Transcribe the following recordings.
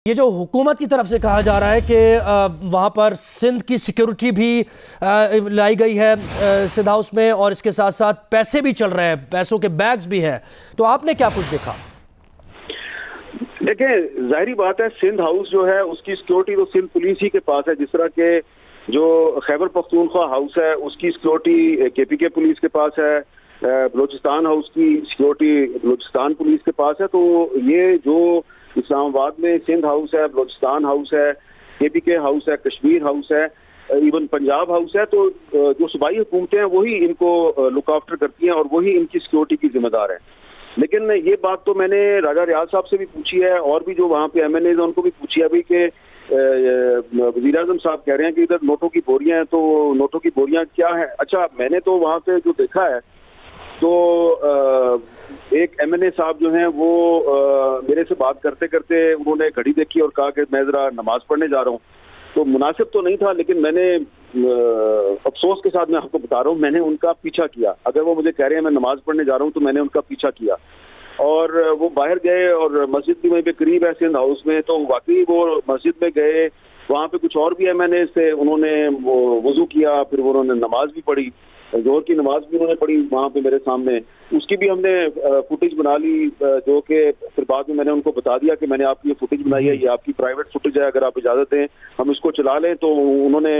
ये जो हुकूमत की तरफ से कहा जा रहा है कि वहाँ पर सिंध की सिक्योरिटी भी लाई गई है सिंध हाउस में, और इसके साथ साथ पैसे भी चल रहे हैं, पैसों के बैग्स भी हैं, तो आपने क्या कुछ देखा? देखें, जाहिर बात है, सिंध हाउस जो है उसकी सिक्योरिटी तो सिंध पुलिस ही के पास है। जिस तरह के जो खैबर पख्तूनख्वा हाउस है उसकी सिक्योरिटी केपीके पुलिस के पास है, बलोचिस्तान हाउस की सिक्योरिटी बलोचिस्तान पुलिस के पास है। तो ये जो इस्लामाबाद में सिंध हाउस है, बलोचिस्तान हाउस है, केपीके हाउस है, कश्मीर हाउस है, इवन पंजाब हाउस है, तो जो सूबाई हुकूमतें हैं वही इनको लुक आफ्टर करती हैं और वही इनकी सिक्योरिटी की जिम्मेदार है। लेकिन ये बात तो मैंने राजा रियाज साहब से भी पूछी है और भी जो वहाँ पे MNAs हैं उनको भी पूछी है अभी कि वज़ीर आज़म साहब कह रहे हैं कि इधर नोटों की बोरियां हैं, तो नोटों की बोरियां क्या है? अच्छा, मैंने तो वहाँ पे जो देखा है तो एक MNA साहब जो हैं वो मेरे से बात करते करते उन्होंने घड़ी देखी और कहा कि मैं ज़रा नमाज पढ़ने जा रहा हूँ। तो मुनासिब तो नहीं था, लेकिन मैंने अफसोस के साथ मैं आपको बता रहा हूँ, मैंने उनका पीछा किया। अगर वो मुझे कह रहे हैं मैं नमाज पढ़ने जा रहा हूँ तो मैंने उनका पीछा किया और वो बाहर गए और मस्जिद भी वहीं पे करीब है सिंध हाउस में, तो वाकई वो मस्जिद में गए। वहाँ पे कुछ और भी MNAs थे, उन्होंने वो वजू किया, फिर वो उन्होंने नमाज भी पढ़ी, जोहर की नमाज भी उन्होंने पढ़ी वहाँ पे मेरे सामने। उसकी भी हमने फुटेज बना ली, जो कि फिर बाद में मैंने उनको बता दिया कि मैंने आपकी ये फुटेज बनाई है, ये आपकी प्राइवेट फुटेज है, अगर आप इजाज़त दें हम इसको चला लें। तो उन्होंने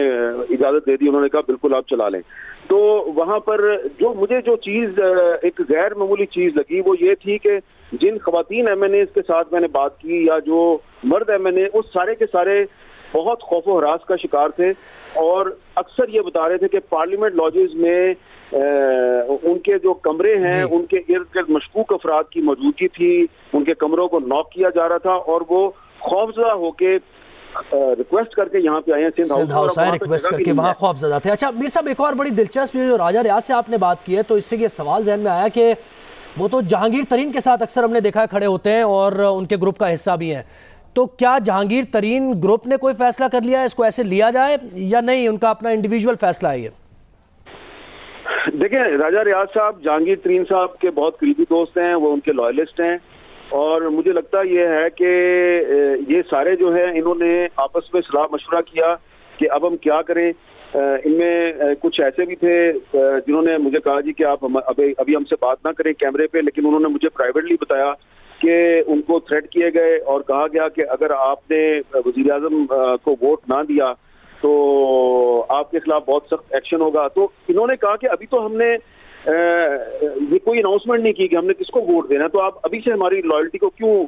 इजाज़त दे दी, उन्होंने कहा बिल्कुल आप चला लें। तो वहाँ पर जो मुझे जो चीज़ एक गैर मामूली चीज़ लगी वो ये थी कि जिन ख़वातीन MNAs के साथ मैंने बात की या जो मर्द MNA, उस सारे के सारे बहुत खौफ व हरास का शिकार थे और अक्सर ये बता रहे थे कि पार्लियामेंट लॉजेस में उनके जो कमरे हैं उनके इर्द गिर्द मशकूक अफराद की मौजूदगी थी, उनके कमरों को नॉक किया जा रहा था और वो खौफजदा होके रिक्वेस्ट करके यहाँ पे आए हैं सिंध हाउस आए रिक्वेस्ट करके, वहाँ खौफजदा थे। अच्छा मीर साहब, एक और बड़ी दिलचस्प जो राजा रियाज से आपने बात की है, तो इससे ये सवाल जहन में आया कि वो तो जहांगीर तरीन के साथ अक्सर हमने देखा है खड़े होते हैं और उनके ग्रुप का हिस्सा भी हैं, तो क्या जहांगीर तरीन ग्रुप ने कोई फैसला कर लिया है इसको ऐसे लिया जाए या नहीं, उनका अपना इंडिविजुअल फैसला है ये? देखिए, राजा रियाज साहब जहांगीर तरीन साहब के बहुत करीबी दोस्त हैं, वो उनके लॉयलिस्ट हैं और मुझे लगता ये है कि ये सारे जो है इन्होंने आपस में सलाह मशवरा किया कि अब हम क्या करें। इनमें कुछ ऐसे भी थे जिन्होंने मुझे कहा जी कि आप अभी हमसे बात ना करें कैमरे पे, लेकिन उन्होंने मुझे प्राइवेटली बताया कि उनको थ्रेट किए गए और कहा गया कि अगर आपने वज़ीर आज़म को वोट ना दिया तो आपके खिलाफ बहुत सख्त एक्शन होगा। तो इन्होंने कहा कि अभी तो हमने ये कोई अनाउंसमेंट नहीं की कि हमने किसको वोट देना है, तो आप अभी से हमारी लॉयल्टी को क्यों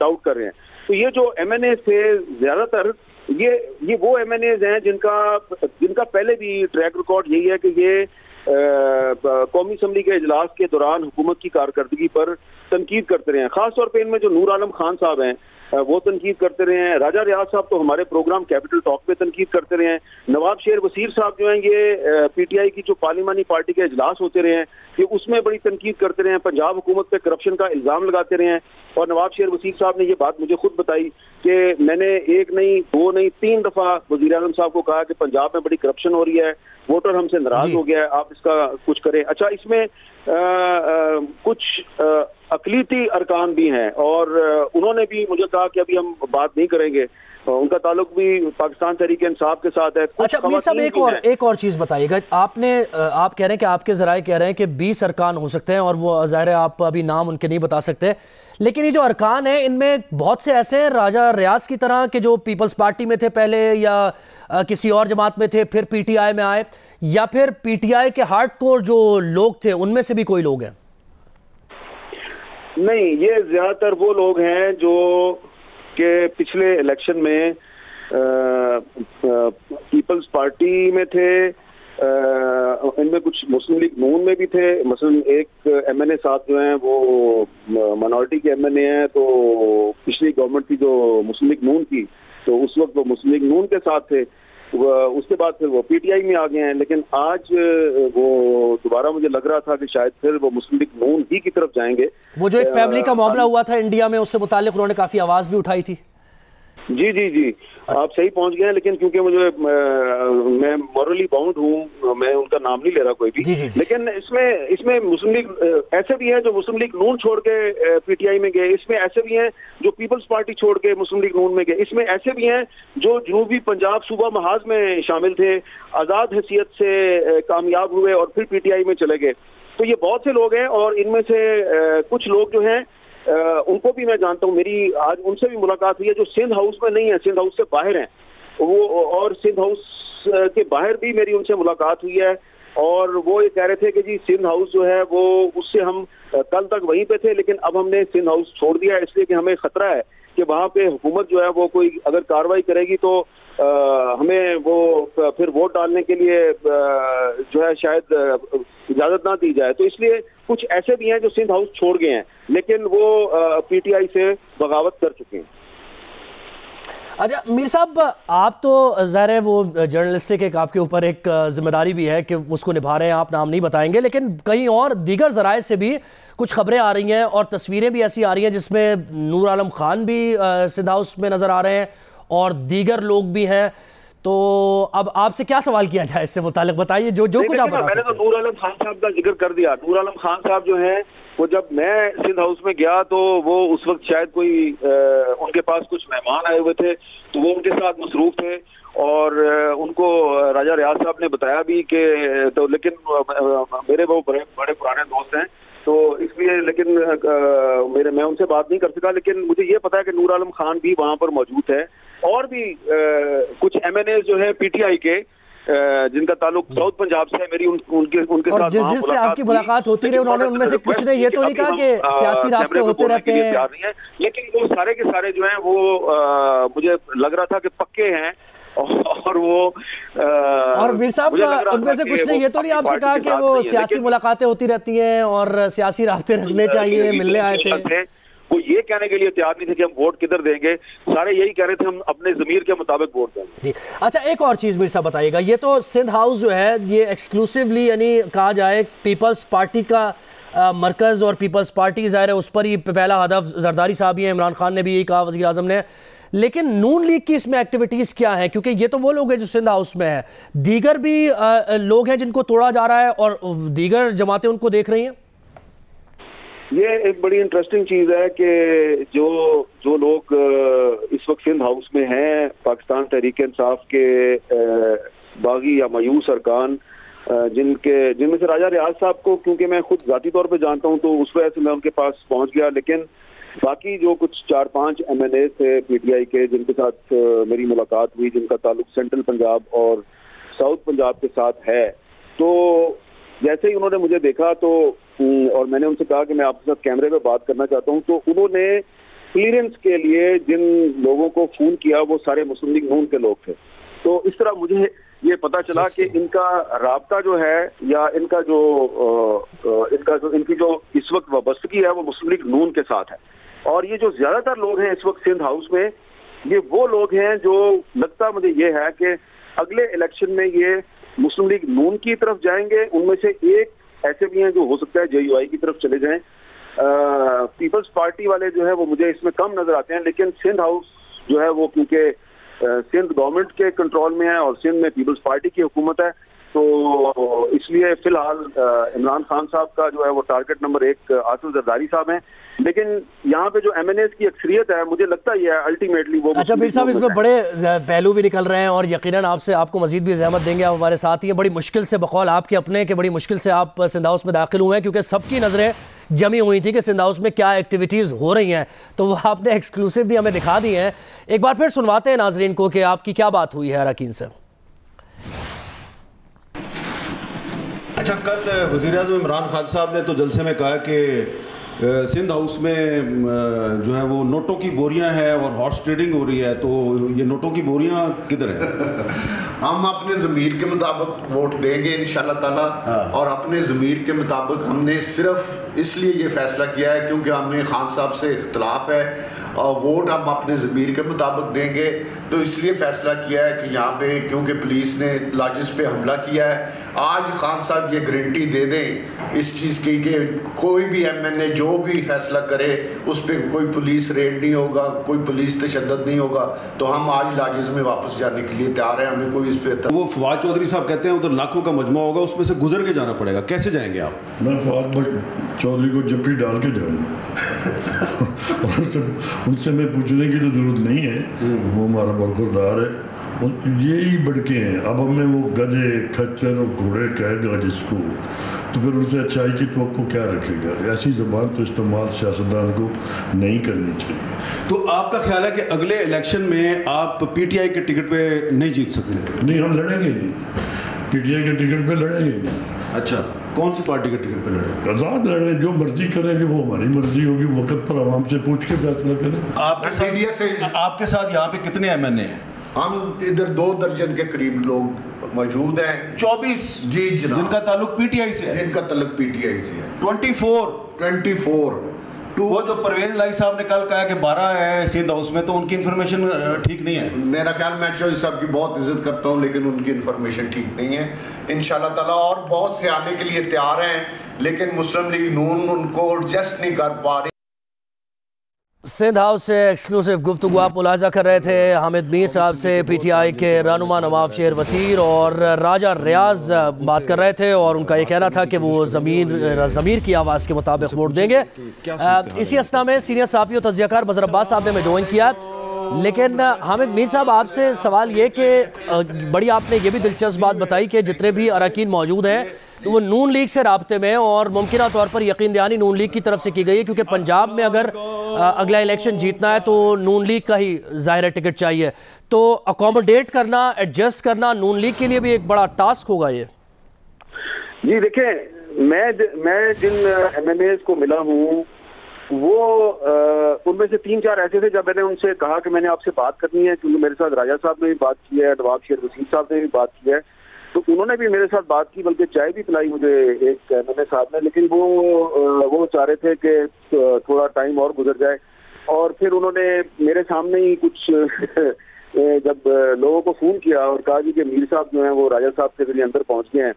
डाउट कर रहे हैं? तो ये जो MNAs थे ज्यादातर ये वो MNAs हैं जिनका पहले भी ट्रैक रिकॉर्ड यही है कि ये कौमी असम्बली के इजलास के दौरान हुकूमत की कारकर्दगी पर तनकीद करते रहे हैं। खासतौर पर इनमें जो नूर आलम खान साहब हैं वो तनकीद करते रहे हैं। राजा रियाज साहब तो हमारे प्रोग्राम कैपिटल टॉक पे तनकीद करते रहे हैं। नवाब शेर वसीर साहब जो हैं ये PTI की जो पार्लिमानी पार्टी के इजलास होते रहे हैं ये उसमें बड़ी तनकीद करते रहे हैं, पंजाब हुकूमत पे करप्शन का इल्ज़ाम लगाते रहे हैं। और नवाब शेर वसीर साहब ने ये बात मुझे खुद बताई कि मैंने एक नहीं, दो नहीं, 3 दफ़ा वज़ीर आज़म साहब को कहा कि पंजाब में बड़ी करप्शन हो रही है, वोटर हमसे नाराज हो गया है, आप इसका कुछ करें। अच्छा, इसमें कुछ अकलीती अरकान भी हैं और उन्होंने भी मुझे कहा कि अभी हम बात नहीं करेंगे, उनका ताल्लुक भी पाकिस्तान तहरीक इंसाफ के साथ है। अच्छा मीर साहब, एक और चीज़ बताइएगा, आप कह रहे हैं कि आपके ज़राए कह रहे हैं कि 20 अरकान हो सकते हैं और वो ज़ाहिर है आप अभी नाम उनके नहीं बता सकते, लेकिन ये जो अरकान हैं इनमें बहुत से ऐसे हैं राजा रियाज की तरह के जो पीपल्स पार्टी में थे पहले या किसी और जमात में थे फिर PTI में आए, या फिर PTI के हार्डकोर जो लोग थे उनमें से भी कोई लोग हैं? नहीं, ये ज्यादातर वो लोग हैं जो के पिछले इलेक्शन में पीपल्स पार्टी में थे, इनमें कुछ मुस्लिम लीग नून में भी थे। मसलन एक MNA साहब जो हैं वो माइनॉरिटी के MNA हैं, तो पिछली गवर्नमेंट थी जो मुस्लिम लीग नून की, तो उस वक्त वो मुस्लिम लीग नून के साथ थे, उसके बाद फिर वो PTI में आ गए हैं। लेकिन आज वो दोबारा मुझे लग रहा था कि शायद फिर वो मुस्लिम लीग नून ही की तरफ जाएंगे। वो जो एक फैमिली का मामला हुआ था इंडिया में, उससे मुताल्लिक उन्होंने काफी आवाज भी उठाई थी। जी जी जी, आप सही पहुंच गए हैं, लेकिन क्योंकि मैं मॉरली बाउंड हूँ, मैं उनका नाम नहीं ले रहा कोई भी। जी जी जी। लेकिन इसमें मुस्लिम लीग ऐसे भी हैं जो मुस्लिम लीग नून छोड़ के पीटीआई में गए, इसमें ऐसे भी हैं जो पीपल्स पार्टी छोड़ के मुस्लिम लीग नून में गए, इसमें ऐसे भी हैं जो जनूबी पंजाब सूबा महाज में शामिल थे, आज़ाद हैसियत से कामयाब हुए और फिर पीटीआई में चले गए। तो ये बहुत से लोग हैं, और इनमें से कुछ लोग जो हैं उनको भी मैं जानता हूँ, मेरी आज उनसे भी मुलाकात हुई है जो सिंध हाउस में नहीं है, सिंध हाउस से बाहर हैं वो, और सिंध हाउस के बाहर भी मेरी उनसे मुलाकात हुई है, और वो ये कह रहे थे कि जी सिंध हाउस जो है वो, उससे हम कल तक वहीं पे थे, लेकिन अब हमने सिंध हाउस छोड़ दिया है, इसलिए कि हमें खतरा है कि वहाँ पे हुकूमत जो है वो कोई अगर कार्रवाई करेगी तो हमें वो फिर वोट डालने के लिए जो है शायद इजाजत ना दी जाए। तो इसलिए कुछ ऐसे भी हैं जो सिंध हाउस छोड़ गए हैं, लेकिन वो पीटीआई से बगावत कर चुके हैं। अच्छा मीर साहब, आप तो ज़ाहिर है वो जर्नलिस्टिक एक आपके ऊपर एक जिम्मेदारी भी है कि उसको निभा रहे हैं, आप नाम नहीं बताएंगे, लेकिन कहीं और दीगर ज़राए से भी कुछ खबरें आ रही हैं और तस्वीरें भी ऐसी आ रही हैं जिसमें नूर आलम खान भी सिंध हाउस में नज़र आ रहे हैं और दीगर लोग भी हैं। तो अब आपसे क्या सवाल किया जाए इससे मुतालिक, बताइए जो कुछ आप बता सकते हैं। मैंने तो नूर आलम खान साहब का जिक्र कर दिया। नूर आलम खान साहब जो हैं वो, जब मैं सिंध हाउस में गया तो वो उस वक्त शायद कोई उनके पास कुछ मेहमान आए हुए थे, तो वो उनके साथ मसरूफ थे, और उनको राजा रियाज साहब ने बताया भी कि तो, लेकिन मेरे वो बड़े पुराने दोस्त हैं, तो इसलिए लेकिन मैं उनसे बात नहीं कर सका। लेकिन मुझे ये पता है कि नूर आलम खान भी वहाँ पर मौजूद है, और भी कुछ एमएनए जो है पीटीआई के जिनका ताल्लुक साउथ पंजाब से है, मेरी उनके और जिससे आपकी मुलाकात होती रही, उन्होंने उनमें से कुछ ने ये तो नहीं कहा कि सियासी राब्ते होते रहते हैं, लेकिन वो सारे के सारे जो हैं वो मुझे लग रहा था कि पक्के हैं, और वो और वीर साहब उनमें से कुछ ने ये तो नहीं आपसे कहा कि वो सियासी मुलाकातें होती रहती हैं और सियासी राब्ते रखने चाहिए, मिलने आए थे? वो ये कहने के लिए तैयार नहीं थे कि हम वोट किधर देंगे, सारे यही कह रहे थे हम अपने ज़मीर के मुताबिक वोट देंगे। अच्छा एक और चीज़ मीर साहब बताइएगा, ये तो सिंध हाउस जो है ये एक्सक्लूसिवली यानी कहा जाए पीपल्स पार्टी का मरकज़, और पीपल्स पार्टी ज़ाहिर है उस पर ही पहला हदफ जरदारी साहब ही हैं, इमरान खान ने भी यही कहा, वज़ीर आज़म ने। लेकिन नून लीग की इसमें एक्टिविटीज़ क्या है, क्योंकि ये तो वो लोग हैं जो सिंध हाउस में है, दीगर भी लोग हैं जिनको तोड़ा जा रहा है और दीगर जमातें उनको देख रही हैं। ये एक बड़ी इंटरेस्टिंग चीज़ है कि जो लोग इस वक्त सिंध हाउस में हैं, पाकिस्तान तहरीक इंसाफ के बागी या मायूस अरकान, जिनमें से राजा रियाज साहब को क्योंकि मैं खुद ज़ाती तौर पे जानता हूं तो उस वजह से मैं उनके पास पहुंच गया, लेकिन बाकी जो कुछ 4-5 एमएनए थे पीटीआई के जिनके साथ मेरी मुलाकात हुई, जिनका ताल्लुक सेंट्रल पंजाब और साउथ पंजाब के साथ है, तो जैसे ही उन्होंने मुझे देखा तो और मैंने उनसे कहा कि मैं आपके साथ कैमरे पे बात करना चाहता हूं, तो उन्होंने क्लियरेंस के लिए जिन लोगों को फोन किया वो सारे मुस्लिम लीग नून के लोग थे। तो इस तरह मुझे ये पता चला कि इनका राब्ता जो है या इनकी जो इस वक्त वाबस्तगी है वो मुस्लिम लीग नून के साथ है। और ये जो ज्यादातर लोग हैं इस वक्त सिंध हाउस में, ये वो लोग हैं जो लगता मुझे ये है कि अगले इलेक्शन में ये मुस्लिम लीग नून की तरफ जाएंगे। उनमें से एक ऐसे भी हैं जो हो सकता है जेयूआई की तरफ चले जाएं। पीपल्स पार्टी वाले जो है वो मुझे इसमें कम नजर आते हैं, लेकिन सिंध हाउस जो है वो क्योंकि सिंध गवर्नमेंट के कंट्रोल में है और सिंध में पीपल्स पार्टी की हुकूमत है, तो इसलिए फिलहाल इमरान खान साहब का जो है वो टारगेट नंबर 1 आसिफ जरदारी साहब हैं। लेकिन यहाँ पे जो एमएनएस की अक्सरियत है, मुझे लगता ही है अल्टीमेटली वो। अच्छा मीर साहब, इसमें बड़े पहलू भी निकल रहे हैं और यकीनन आपको मजीद भी ज़हमत देंगे, आप हमारे साथ ही हैं। बड़ी मुश्किल से बकौल आपके अपने के बड़ी मुश्किल से आप सिंध हाउस में दाखिल हुए हैं, क्योंकि सबकी नज़रें जमी हुई थी कि सिंध हाउस में क्या एक्टिविटीज़ हो रही हैं, तो वो आपने एक्सक्लूसिव भी हमें दिखा दी हैं। एक बार फिर सुनवाते हैं नाजरीन को कि आपकी क्या बात हुई है अरकान से। अच्छा, कल वज़ीर-ए-आज़म इमरान खान साहब ने तो जलसे में कहा कि सिंध हाउस में जो है वो नोटों की बोरियां हैं और हॉर्स ट्रेडिंग हो रही है, तो ये नोटों की बोरियां किधर है? हम अपने ज़मीर के मुताबिक वोट देंगे इंशाल्लाह ताला। और अपने ज़मीर के मुताबिक हमने सिर्फ इसलिए ये फैसला किया है क्योंकि हमने खान साहब से इख्तलाफ है और वोट हम अपने ज़मीर के मुताबिक देंगे, तो इसलिए फ़ैसला किया है कि यहाँ पे क्योंकि पुलिस ने लाजिस पे हमला किया है, आज खान साहब ये गारंटी दे दें इस चीज़ की कि कोई भी MNA जो भी फैसला करे उस पर कोई पुलिस रेड नहीं होगा, कोई पुलिस तशद्दुद नहीं होगा, तो हम आज लाजिज में वापस जाने के लिए तैयार हैं। हमें कोई इस पर वो फवाद चौधरी साहब कहते हैं उधर लाखों का मजमा होगा, उसमें से गुजर के जाना पड़ेगा, कैसे जाएंगे आप? मैं फवाद चौधरी को जप्पी डाल के जाऊँगा उनसे मैं पूछने की तो जरूरत नहीं है, वो हमारा बरखुरदार है, यही बढ़के हैं। अब हमें वो गधे खच्चर और घोड़े कहेगा जिसको, तो फिर उनसे अच्छाई की तो क्या रखेगा? ऐसी ज़बान तो इस्तेमाल सियासतदान को नहीं करनी चाहिए। तो आपका ख्याल है कि अगले इलेक्शन में आप PTI के टिकट पे नहीं जीत सकते? नहीं, हम लड़ेंगे नहीं, PTI के टिकट पे लड़ेंगे नहीं। अच्छा, कौन सी पार्टी के टिकट पे लड़ेंगे? आज़ाद लड़े, जो मर्जी करेंगे वो हमारी मर्जी होगी, वक्त पर आवाम से पूछ के फैसला करें। आपके साथ यहाँ पे कितने MNA हैं? हम इधर 2 दर्जन के करीब लोग मौजूद हैं। 24 जी जनाब, जिनका ताल्लुक PTI से है? जिनका ताल्लुक PTI से है। 24 वो जो परवेज लाई साहब ने कल कहा कि 12 है सिंध हाउस में, तो उनकी इन्फॉर्मेशन ठीक नहीं है। मेरा ख्याल, मैं चौधरी साहब की बहुत इज्जत करता हूँ, लेकिन उनकी इन्फॉर्मेशन ठीक नहीं है। इंशाल्लाह ताला और बहुत से आने के लिए तैयार हैं, लेकिन मुस्लिम लीग नून उनको एडजस्ट नहीं कर पा रही। सिंध हाउस से एक्सक्लूसिव गुफ्तगू आप मुलाजा कर रहे थे हामिद मीर साहब से। PTI के रहनुमा नवाब शेर वसीर और राजा रियाज बात कर रहे थे और उनका ये कहना था कि वो ज़मीर की आवाज़ के मुताबिक वोट देंगे। इसी असना में सीनियर साफ़ी और तज्ज़ियाकार बज़र अब्बास साहब ने ज्वाइन किया। लेकिन हामिद मीर साहब, आपसे सवाल ये कि बड़ी आपने ये भी दिलचस्प बात बताई कि जितने भी अरकान मौजूद हैं तो वो नून लीग से राब्ते में, और मुमकिन तौर पर यकीन दहानी नून लीग की तरफ से की गई है, क्योंकि पंजाब में अगर अगला इलेक्शन जीतना है तो नून लीग का ही ज़ाहिर टटिकट चाहिए। तो अकोमोडेट करना, एडजस्ट करना नून लीग के लिए भी एक बड़ा टास्क होगा ये। जी देखें, मैं जिन MNAs को मिला हूँ वो उनमें से 3-4 ऐसे थे जब मैंने उनसे कहा कि मैंने आपसे बात करनी है, क्योंकि मेरे साथ राजा साहब ने भी बात की है, नवाब शेर वसीर साहब ने भी बात की है, तो उन्होंने भी मेरे साथ बात की, बल्कि चाय भी पिलाई मुझे एक MNA साहब ने। लेकिन वो चाह रहे थे कि थोड़ा टाइम और गुजर जाए, और फिर उन्होंने मेरे सामने ही कुछ जब लोगों को फ़ोन किया और कहा जी कि मीर साहब जो हैं वो राजा साहब के जरिए अंदर पहुंच गए हैं,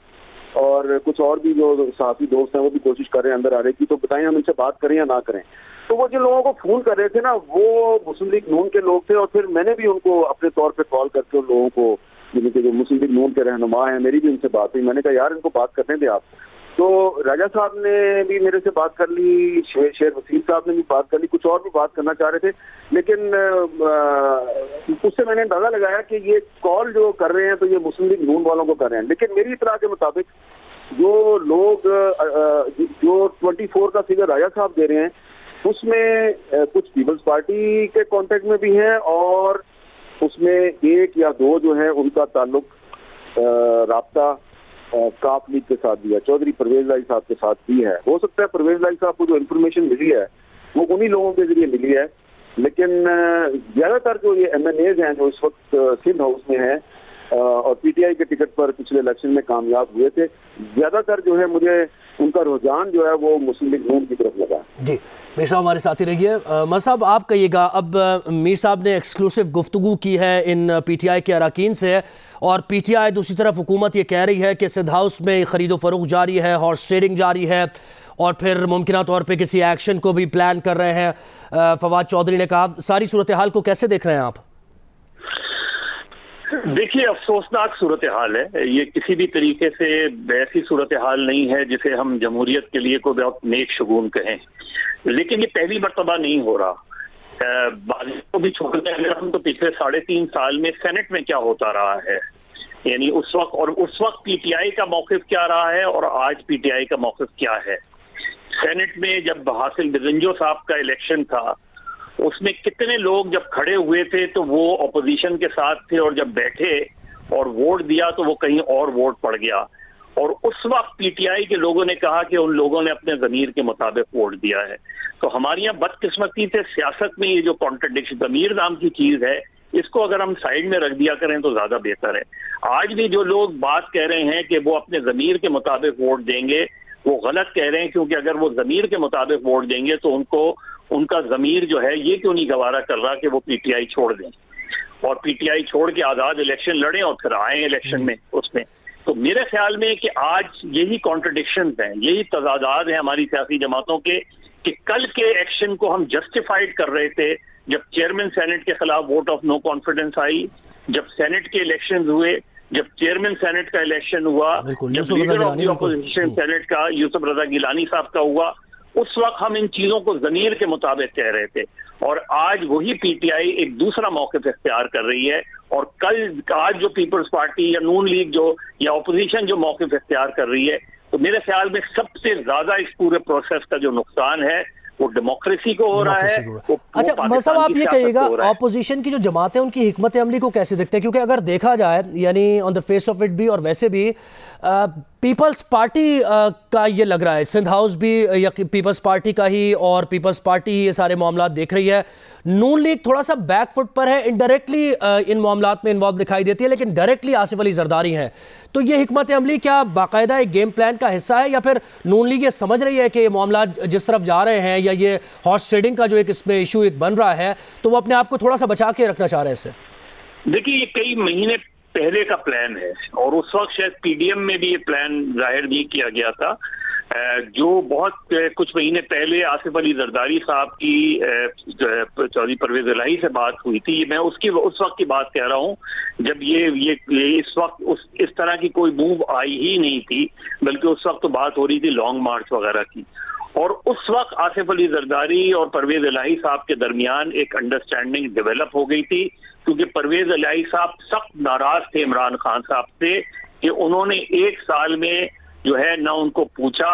और कुछ और भी जो साथी दोस्त हैं वो भी कोशिश कर रहे हैं अंदर आने की, तो बताएं हम इनसे बात करें या ना करें। तो वो जिन लोगों को फ़ोन कर रहे थे ना, वो मुस्लिम लीग नून के लोग थे, और फिर मैंने भी उनको अपने तौर पर कॉल करके उन लोगों को, जिनके जो मुस्लिम लीग नून के रहनुमा हैं, मेरी भी उनसे बात हुई। मैंने कहा यार इनको बात करने दें आप। तो राजा साहब ने भी मेरे से बात कर ली, शेर वसीर साहब ने भी बात कर ली, कुछ और भी बात करना चाह रहे थे, लेकिन उससे मैंने अंदाजा लगाया कि ये कॉल जो कर रहे हैं तो ये मुस्लिम लीग नून वालों को कर रहे हैं। लेकिन मेरी इत्तला के मुताबिक जो लोग जो 24 का फिगर राजा साहब दे रहे हैं, उसमें कुछ पीपल्स पार्टी के कॉन्टेक्ट में भी हैं, और उसमें 1 या 2 जो है उनका ताल्लुक राब्ता काफ लीग के साथ भी है, चौधरी परवेज लाई साहब के साथ भी है। हो सकता है परवेज लाई साहब को जो इन्फॉर्मेशन मिली है वो उन्हीं लोगों के जरिए मिली है, लेकिन ज्यादातर जो ये MNAs हैं जो इस वक्त सिंध हाउस में हैं और PTI के टिकट पर पिछले इलेक्शन में कामयाब हुए थे, ज्यादातर जो है मुझे उनका रुझान जो है वो मुस्लिम लीग नून की तरफ लगा। जी मीर साहब हमारे साथ ही रहिए। मर साहब आप कहिएगा, अब मीर साहब ने एक्सक्लूसिव गुफ्तगू की है इन PTI के अरकान से, और PTI दूसरी तरफ हुकूमत ये कह रही है कि सिंध हाउस में खरीदो फरोख्त जारी है, हॉर्स ट्रेडिंग जारी है, और फिर मुमकिन तौर पे किसी एक्शन को भी प्लान कर रहे हैं। फवाद चौधरी ने कहा, सारी सूरत हाल को कैसे देख रहे हैं आप? देखिए, अफसोसनाक सूरत हाल है ये, किसी भी तरीके से वैसी सूरत हाल नहीं है जिसे हम जमहूरियत के लिए कोई बहुत नेक शगुन कहें, लेकिन ये पहली मर्तबा नहीं हो रहा। बाजी को भी छोड़ते हैं हम तो पिछले 3.5 साल में सेनेट में क्या होता रहा है, यानी उस वक्त PTI का मौक़िफ़ क्या रहा है और आज PTI का मौक़िफ़ क्या है। सेनेट में जब हासिल बिजंजो साहब का इलेक्शन था, उसमें कितने लोग जब खड़े हुए थे तो वो अपोजिशन के साथ थे, और जब बैठे और वोट दिया तो वो कहीं और वोट पड़ गया, और उस वक्त PTI के लोगों ने कहा कि उन लोगों ने अपने ज़मीर के मुताबिक वोट दिया है। तो हमारे यहाँ बदकिस्मती से सियासत में ये जो कॉन्ट्रडिक्शन, ज़मीर नाम की चीज़ है, इसको अगर हम साइड में रख दिया करें तो ज़्यादा बेहतर है। आज भी जो लोग बात कह रहे हैं कि वो अपने ज़मीर के मुताबिक वोट देंगे, वो गलत कह रहे हैं, क्योंकि अगर वो ज़मीर के मुताबिक वोट देंगे तो उनका ज़मीर जो है ये क्यों नहीं गवारा कर रहा कि वो PTI छोड़ दें, और PTI छोड़ के आज़ाद इलेक्शन लड़ें और फिर आए इलेक्शन में उसमें। तो मेरे ख्याल में कि आज यही कॉन्ट्रडिक्शंस हैं, यही तजादात हैं हमारी सियासी जमातों के, कि कल के एक्शन को हम जस्टिफाइड कर रहे थे जब चेयरमैन सेनेट के खिलाफ वोट ऑफ नो कॉन्फिडेंस आई, जब सेनेट के इलेक्शन हुए, जब चेयरमैन सेनेट का इलेक्शन हुआ, जब leader of the opposition senate का यूसुफ रजा गिलानी साहब का हुआ, उस वक्त हम इन चीजों को ज़मीर के मुताबिक कह रहे थे। और आज वही पीटीआई एक दूसरा मौक़िफ़ इख्तियार कर रही है, और आज जो पीपल्स पार्टी या नून लीग जो या अपोजिशन जो मौक़िफ़ इख्तियार कर रही है, तो मेरे ख्याल में सबसे ज्यादा इस पूरे प्रोसेस का जो नुकसान है वो डेमोक्रेसी को हो रहा है। अच्छा मतलब आप ये कहिएगा ऑपोजिशन की जो जमात है उनकी हिकमत अमली को कैसे देखते हैं? क्योंकि अगर देखा जाए यानी on the face of it भी और वैसे भी पीपल्स पार्टी का ये लग रहा है, सिंध हाउस भी या पीपल्स पार्टी का ही, और पीपल्स पार्टी ही ये सारे मामला देख रही है। नून लीग थोड़ा सा बैकफुट पर है, इनडायरेक्टली इन मामलात में इन्वॉल्व दिखाई देती है, लेकिन डायरेक्टली आसिफ अली जरदारी हैं। तो ये हिकमत अमली क्या बाकायदा एक गेम प्लान का हिस्सा है, या फिर नून लीग ये समझ रही है कि ये मामला जिस तरफ जा रहे हैं, या ये हॉर्स ट्रेडिंग का जो एक इसमें इशू एक बन रहा है, तो वो अपने आप को थोड़ा सा बचा के रखना चाह रहे हैं इससे? देखिए, ये कई महीने पहले का प्लान है, और उस वक्त शायद पीडीएम में भी ये प्लान जाहिर नहीं किया गया था। जो बहुत कुछ महीने पहले आसिफ अली जरदारी साहब की चौधरी परवेज इलाही से बात हुई थी, मैं उस वक्त की बात कह रहा हूँ जब ये इस वक्त इस तरह की कोई मूव आई ही नहीं थी, बल्कि उस वक्त तो बात हो रही थी लॉन्ग मार्च वगैरह की। और उस वक्त आसिफ अली जरदारी और परवेज इलाही साहब के दरमियान एक अंडरस्टैंडिंग डेवलप हो गई थी, क्योंकि परवेज इलाही साहब सख्त नाराज थे इमरान खान साहब से कि उन्होंने एक साल में जो है ना उनको पूछा,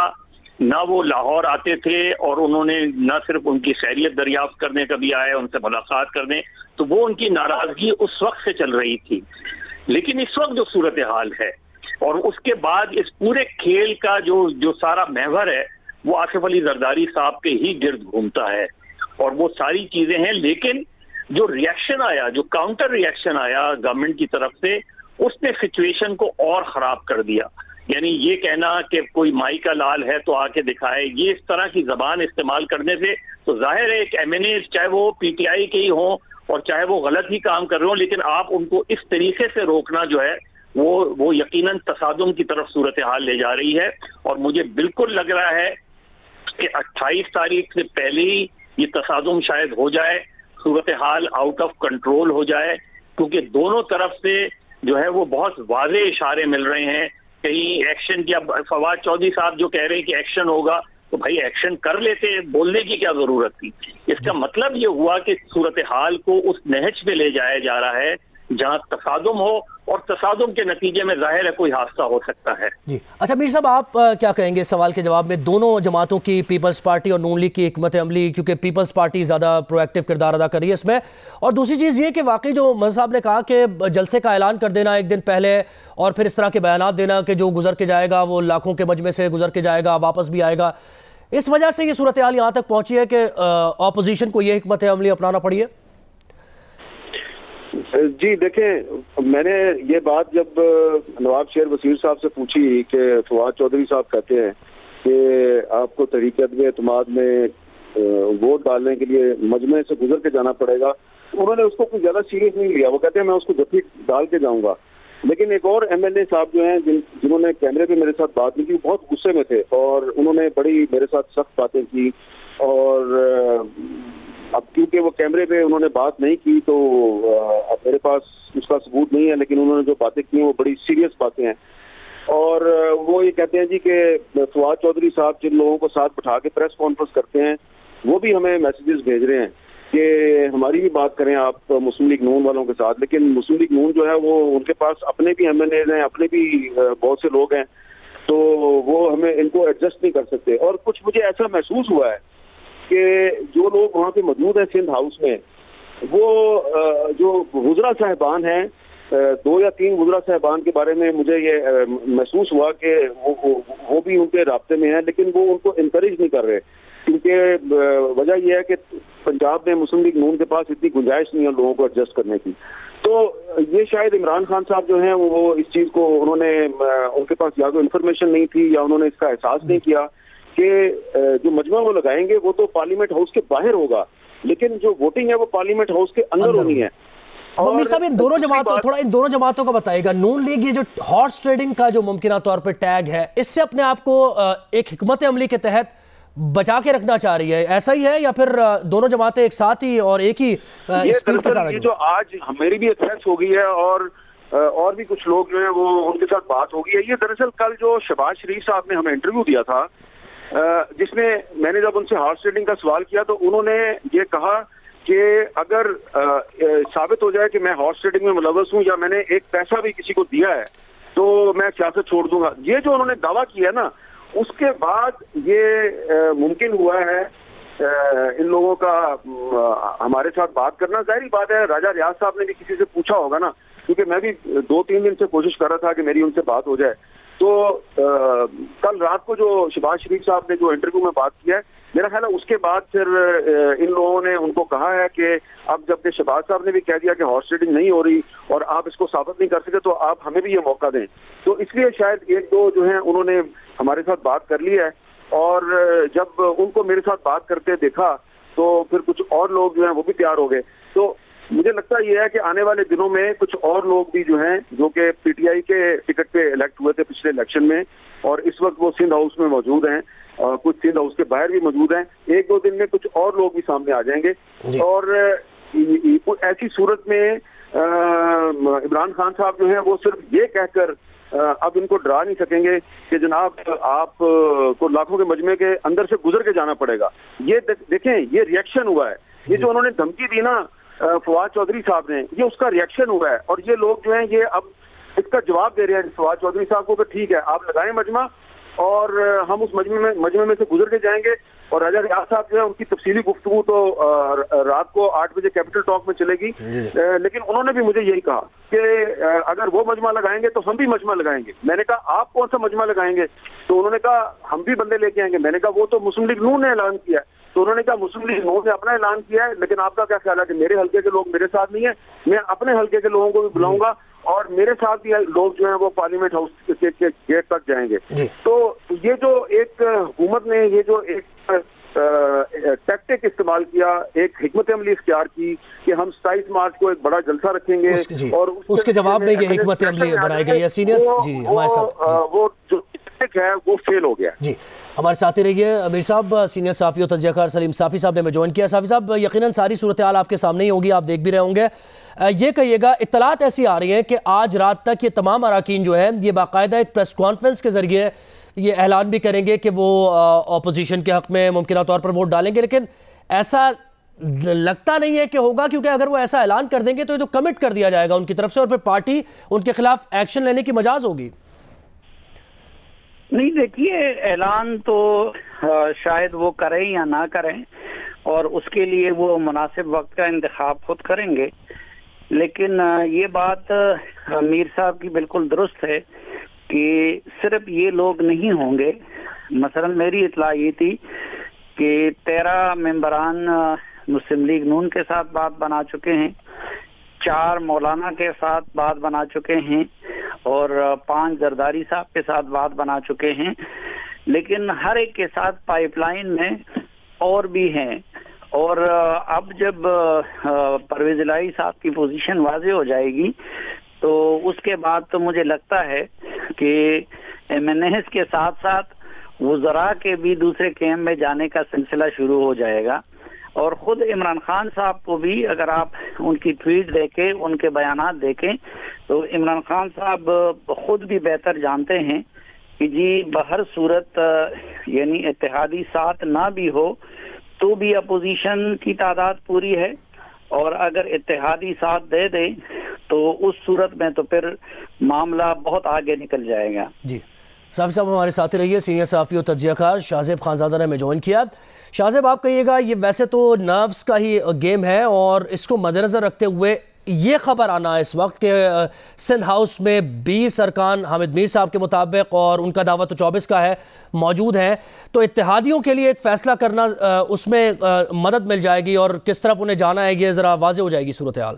ना वो लाहौर आते थे, और उन्होंने ना सिर्फ उनकी खैरियत दरियाफ्त करने कभी आए, उनसे मुलाकात करने, तो वो उनकी नाराजगी उस वक्त से चल रही थी। लेकिन इस वक्त जो सूरत हाल है, और उसके बाद इस पूरे खेल का जो सारा महवर है, वो आसिफ अली जरदारी साहब के ही गिर्द घूमता है, और वो सारी चीजें हैं। लेकिन जो रिएक्शन आया, जो काउंटर रिएक्शन आया गवर्नमेंट की तरफ से, उसने सिचुएशन को और खराब कर दिया। यानी ये कहना कि कोई माई का लाल है तो आके दिखाए, ये इस तरह की जबान इस्तेमाल करने से तो जाहिर है एक एमएनए, चाहे वो पीटीआई के ही हों और चाहे वो गलत ही काम कर रहे हो, लेकिन आप उनको इस तरीके से रोकना जो है वो यकीनन तसादुम की तरफ सूरत हाल ले जा रही है। और मुझे बिल्कुल लग रहा है कि 28 तारीख से पहले ही ये तसादुम शायद हो जाए, सूरत हाल आउट ऑफ कंट्रोल हो जाए, क्योंकि दोनों तरफ से जो है वो बहुत वाज़े इशारे मिल रहे हैं कहीं एक्शन की। अब फवाद चौधरी साहब जो कह रहे हैं कि एक्शन होगा, तो भाई एक्शन कर लेते, बोलने की क्या जरूरत थी? इसका मतलब ये हुआ कि सूरत हाल को उस नहज पे ले जाया जा रहा है जहां तसादुम हो, और तसादुम के नतीजे में जाहिर है कोई हादसा हो सकता है। जी अच्छा मीर साहब, आप क्या कहेंगे सवाल के जवाब में? दोनों जमातों की, पीपल्स पार्टी और नून लीग की हिकमत अमली, क्योंकि पीपल्स पार्टी ज़्यादा प्रोएक्टिव किरदार अदा कर रही है इसमें, और दूसरी चीज़ ये कि वाकई जो मंजर साहब ने कहा कि जलसे का ऐलान कर देना एक दिन पहले, और फिर इस तरह के बयान देना कि जो गुजर के जाएगा वो लाखों के मजमे से गुजर के जाएगा, वापस भी आएगा, इस वजह से ये सूरत हाल यहाँ तक पहुँची है कि अपोजिशन को ये हिकमत अमली अपनाना पड़ी है। जी देखें, मैंने ये बात जब नवाब शेर वसीर साहब से पूछी कि फवाद चौधरी साहब कहते हैं कि आपको तहरीक एतमाद में वोट डालने के लिए मजमे से गुजर के जाना पड़ेगा, उन्होंने उसको कुछ ज्यादा सीरियस नहीं लिया। वो कहते हैं मैं उसको जब भी डाल के जाऊंगा। लेकिन एक और एमएलए साहब जो हैं जिन्होंने कैमरे पे मेरे साथ बात की थी, बहुत गुस्से में थे और उन्होंने बड़ी मेरे साथ सख्त बातें की। और अब क्योंकि वो कैमरे पे उन्होंने बात नहीं की तो अब मेरे पास उसका सबूत नहीं है, लेकिन उन्होंने जो बातें की हैं वो बड़ी सीरियस बातें हैं। और वो ये कहते हैं जी कि फवाद चौधरी साहब जिन लोगों को साथ बिठा के प्रेस कॉन्फ्रेंस करते हैं, वो भी हमें मैसेजेस भेज रहे हैं कि हमारी भी बात करें आप मुस्लिम लीग नून वालों के साथ। लेकिन मुस्लिम लीग नून जो है वो उनके पास अपने भी एमएनए हैं, अपने भी बहुत से लोग हैं, तो वो हमें इनको एडजस्ट नहीं कर सकते। और कुछ मुझे ऐसा महसूस हुआ है कि जो लोग वहाँ पे मौजूद हैं सिंध हाउस में, वो जो वुज़रा साहिबान हैं, 2 या 3 वुज़रा साहिबान के बारे में मुझे ये महसूस हुआ कि वो भी उनके राब्ते में है, लेकिन वो उनको इनकरेज नहीं कर रहे, क्योंकि वजह यह है कि पंजाब में मुस्लिम लीग नून के पास इतनी गुंजाइश नहीं है लोगों को एडजस्ट करने की। तो ये शायद इमरान खान साहब जो हैं वो इस चीज़ को उनके पास या तो इन्फॉर्मेशन नहीं थी या उन्होंने इसका एहसास नहीं किया कि जो मजमा वो लगाएंगे वो तो पार्लियामेंट हाउस के बाहर होगा, लेकिन जो वोटिंग है वो पार्लियामेंट हाउस के अंदर होनी है। मीर साहब इन दोनों जमातों, थोड़ा इन दोनों जमातों का बताइएगा। नून लीग ये जो हॉर्स ट्रेडिंग का जो मुमकिन तौर पर टैग है, इससे अपने आप को एक हिकमत अमली के तहत बचा के रखना चाह रही है, ऐसा ही है या फिर दोनों जमातें एक साथ ही और एक ही स्पीड के साथ? ये जो आज मेरी भी एक बहस हो गई है और भी कुछ लोग जो है वो उनके साथ बात हो गई है। ये दरअसल कल जो शहबाज शरीफ साहब ने हमें इंटरव्यू दिया था, जिसमें मैंने जब उनसे हॉर्स ट्रेडिंग का सवाल किया तो उन्होंने ये कहा कि अगर साबित हो जाए कि मैं हॉर्स ट्रेडिंग में मुलव्वस हूँ या मैंने एक पैसा भी किसी को दिया है तो मैं सियासत छोड़ दूंगा। ये जो उन्होंने दावा किया ना, उसके बाद ये मुमकिन हुआ है इन लोगों का हमारे साथ बात करना। जाहिर बात है राजा रियाज साहब ने भी किसी से पूछा होगा ना, क्योंकि मैं भी 2-3 दिन से कोशिश कर रहा था कि मेरी उनसे बात हो जाए। तो कल रात को जो शहबाज शरीफ साहब ने जो इंटरव्यू में बात किया है, मेरा ख्याल है उसके बाद फिर इन लोगों ने उनको कहा है कि अब जब शहबाज साहब ने भी कह दिया कि हॉर्स ट्रेडिंग नहीं हो रही और आप इसको साबित नहीं कर सकते तो आप हमें भी ये मौका दें। तो इसलिए शायद 1-2 जो हैं उन्होंने हमारे साथ बात कर ली है, और जब उनको मेरे साथ बात करते देखा तो फिर कुछ और लोग जो हैं वो भी तैयार हो गए। तो मुझे लगता यह है कि आने वाले दिनों में कुछ और लोग भी जो हैं जो कि पीटीआई के टिकट पे इलेक्ट हुए थे पिछले इलेक्शन में, और इस वक्त वो सिंध हाउस में मौजूद हैं, कुछ सिंध हाउस के बाहर भी मौजूद हैं। 1-2 दिन में कुछ और लोग भी सामने आ जाएंगे, और ऐसी सूरत में इमरान खान साहब जो हैं वो सिर्फ ये कहकर अब इनको डरा नहीं सकेंगे कि जनाब आप को लाखों के मजमे के अंदर से गुजर के जाना पड़ेगा। ये देखें, ये रिएक्शन हुआ है। ये जो उन्होंने धमकी दी ना फवाद चौधरी साहब ने, ये उसका रिएक्शन हुआ है, और ये लोग जो हैं ये अब इसका जवाब दे रहे हैं फवाद चौधरी साहब को कि ठीक है आप लगाएं मजमा और हम उस मजमे में से गुजर के जाएंगे। और राजा रियाज साहब जो है उनकी तफसीली गुफ्तगू तो रात को 8 बजे कैपिटल टॉक में चलेगी, लेकिन उन्होंने भी मुझे यही कहा कि अगर वो मजमा लगाएंगे तो हम भी मजमा लगाएंगे। मैंने कहा आप कौन सा मजमा लगाएंगे? तो उन्होंने कहा हम भी बंदे लेके आएंगे। मैंने कहा वो तो मुस्लिम लीग नून ने ऐलान किया है। तो उन्होंने कहा मुस्लिम लीग नून ने अपना ऐलान किया है, लेकिन आपका क्या ख्याल है कि मेरे हल्के के लोग मेरे साथ नहीं है? मैं अपने हल्के के लोगों को भी बुलाऊंगा और मेरे साथ भी लोग जो हैं वो पार्लियामेंट हाउस के गेट तक जाएंगे। तो ये जो एक हुकूमत ने ये जो एक टैक्टिक इस्तेमाल किया, एक हिकमत अमली इख्तियार की कि हम 27 मार्च को एक बड़ा जलसा रखेंगे और उसके जवाब में ये हिकमत अमली बनाई गई है। सीनियर्स जी हमारे साथ वो जो टैक्टिक है वो फेल हो गया जी। हमारे साथ ही रहिए अमीर साहब। सीनियर साफ़ी और तज्ज़ियाकार सलीम साफ़ी साहब ने हमें ज्वाइन किया। साफ़ी साहब, यकीनन सारी सूरत हाल आपके सामने ही होगी, आप देख भी रहे होंगे। ये कहिएगा, इत्तलात ऐसी आ रही हैं कि आज रात तक ये तमाम अराकीन जो है ये बाकायदा एक प्रेस कॉन्फ्रेंस के ज़रिए ये ऐलान भी करेंगे कि वो अपोजिशन के हक़ में मुमकिन तौर पर वोट डालेंगे, लेकिन ऐसा लगता नहीं है कि होगा, क्योंकि अगर वो ऐसा ऐलान कर देंगे तो ये तो कमिट कर दिया जाएगा उनकी तरफ से और फिर पार्टी उनके खिलाफ एक्शन लेने की मजाज होगी। नहीं, देखिए ऐलान तो शायद वो करें या ना करें, और उसके लिए वो मुनासिब वक्त का इंतखाब खुद करेंगे। लेकिन ये बात मीर साहब की बिल्कुल दुरुस्त है कि सिर्फ ये लोग नहीं होंगे। मसलन मेरी इत्तला ये थी कि 13 मेंबरान मुस्लिम लीग नून के साथ बात बना चुके हैं, 4 मौलाना के साथ बात बना चुके हैं और 5 जरदारी साहब के साथ बात बना चुके हैं, लेकिन हर एक के साथ पाइपलाइन में और भी हैं। और अब जब परवेज इलाही साहब की पोजीशन वाज़ेह हो जाएगी तो उसके बाद तो मुझे लगता है कि MNAs के साथ साथ वज़रा के भी दूसरे कैंप में जाने का सिलसिला शुरू हो जाएगा। और ख़ुद इमरान खान साहब को भी अगर आप उनकी ट्वीट देखें, उनके बयानात देखें, तो इमरान खान साहब खुद भी बेहतर जानते हैं कि जी बहर सूरत यानी इत्तेहादी साथ ना भी हो तो भी अपोजिशन की तादाद पूरी है, और अगर इत्तेहादी साथ दे दे तो उस सूरत में तो फिर मामला बहुत आगे निकल जाएगा। जी साफ़ी साहब हमारे साथ ही रहिए। सीनियर साफ़ी और तज्ज़ियाकार शाहज़ेब खानज़ादा ने हमें ज्वाइन किया। शाहज़ेब, आप कहिएगा, ये वैसे तो नर्व्स का ही गेम है और इसको मद्देनज़र रखते हुए ये खबर आना इस वक्त के सिंध हाउस में 20 अरकान हामिद मीर साहब के मुताबिक, और उनका दावा तो 24 का है, मौजूद हैं, तो इत्तेहादियों के लिए एक फ़ैसला करना उसमें मदद मिल जाएगी और किस तरफ उन्हें जाना है ये ज़रा वाज़ेह हो जाएगी सूरत हाल।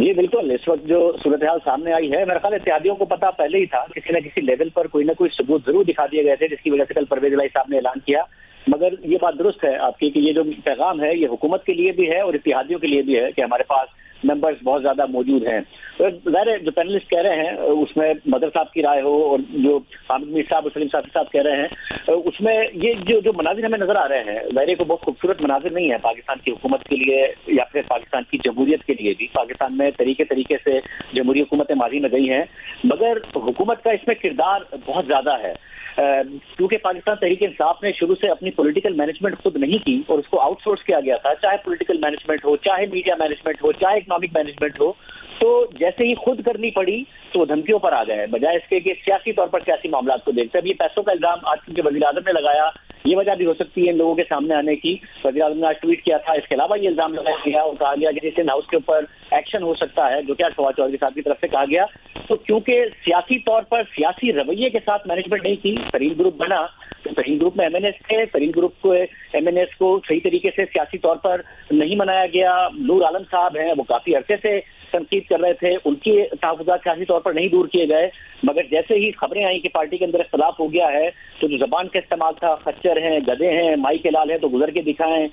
जी बिल्कुल, इस वक्त जो सूरत हाल सामने आई है, मेरा ख्याल इत्तेहादियों को पता पहले ही था, किसी न किसी लेवल पर कोई ना कोई सबूत जरूर दिखा दिए गए थे, जिसकी वजह से कल परवेज इलाही साहब ने ऐलान किया। मगर ये बात दुरुस्त है आपकी कि ये जो पैगाम है ये हुकूमत के लिए भी है और इत्तेहादियों के लिए भी है कि हमारे पास मेंबर्स बहुत ज्यादा मौजूद हैं। तो ज़ाहिर जो पैनलिस्ट कह रहे हैं उसमें मदर साहब की राय हो और जो हामिद मीर साहब और सलीम साफी साहब कह रहे हैं उसमें ये जो मनाजिर हमें नजर आ रहे हैं, ज़ाहिर को बहुत खूबसूरत मनाजिर नहीं है पाकिस्तान की हुकूमत के लिए या फिर पाकिस्तान की जमहूरियत के लिए भी। पाकिस्तान में तरीके से जमहूरी हुकूमतें माजी में गई हैं, मगर हुकूमत का इसमें किरदार बहुत ज्यादा है, क्योंकि पाकिस्तान तहरीक इंसाफ ने शुरू से अपनी पॉलिटिकल मैनेजमेंट खुद नहीं की और उसको आउटसोर्स किया गया था, चाहे पॉलिटिकल मैनेजमेंट हो, चाहे मीडिया मैनेजमेंट हो, चाहे इकोनॉमिक मैनेजमेंट हो। तो जैसे ही खुद करनी पड़ी तो धमकियों पर आ गए, बजाय इसके कि सियासी तौर पर सियासी मामला को देखते। अब ये पैसों का इल्जाम आज के वज़ीर आज़म ने लगाया, ये वजह भी हो सकती है इन लोगों के सामने आने की। वज़ीर आज़म ने आज ट्वीट किया था, इसके अलावा ये इल्जाम लगाया गया और कहा गया कि सिंध हाउस के ऊपर एक्शन हो सकता है, जो कि आज फवाद चौधरी साहब की तरफ से कहा गया। तो क्योंकि सियासी तौर पर सियासी रवैये के साथ मैनेजमेंट नहीं की, तरीन ग्रुप बना, तो तरीन ग्रुप में एमएनएस थे, तरीन ग्रुप को एमएनएस को सही तरीके से सियासी तौर पर नहीं मनाया गया। नूर आलम साहब हैं, वो काफी अरसे से तनकीद कर रहे थे, उनके तहफ़्फ़ुज़ात सियासी तौर पर नहीं दूर किए गए, मगर जैसे ही खबरें आई कि पार्टी के अंदर इख्तलाफ हो गया है तो जो जबान का इस्तेमाल था, खच्चर हैं, गधे हैं, माई के लाल हैं तो गुजर के दिखाएं,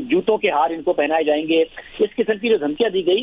जूतों के हार इनको पहनाए जाएंगे, इस किस्म की जो धमकियां दी गई।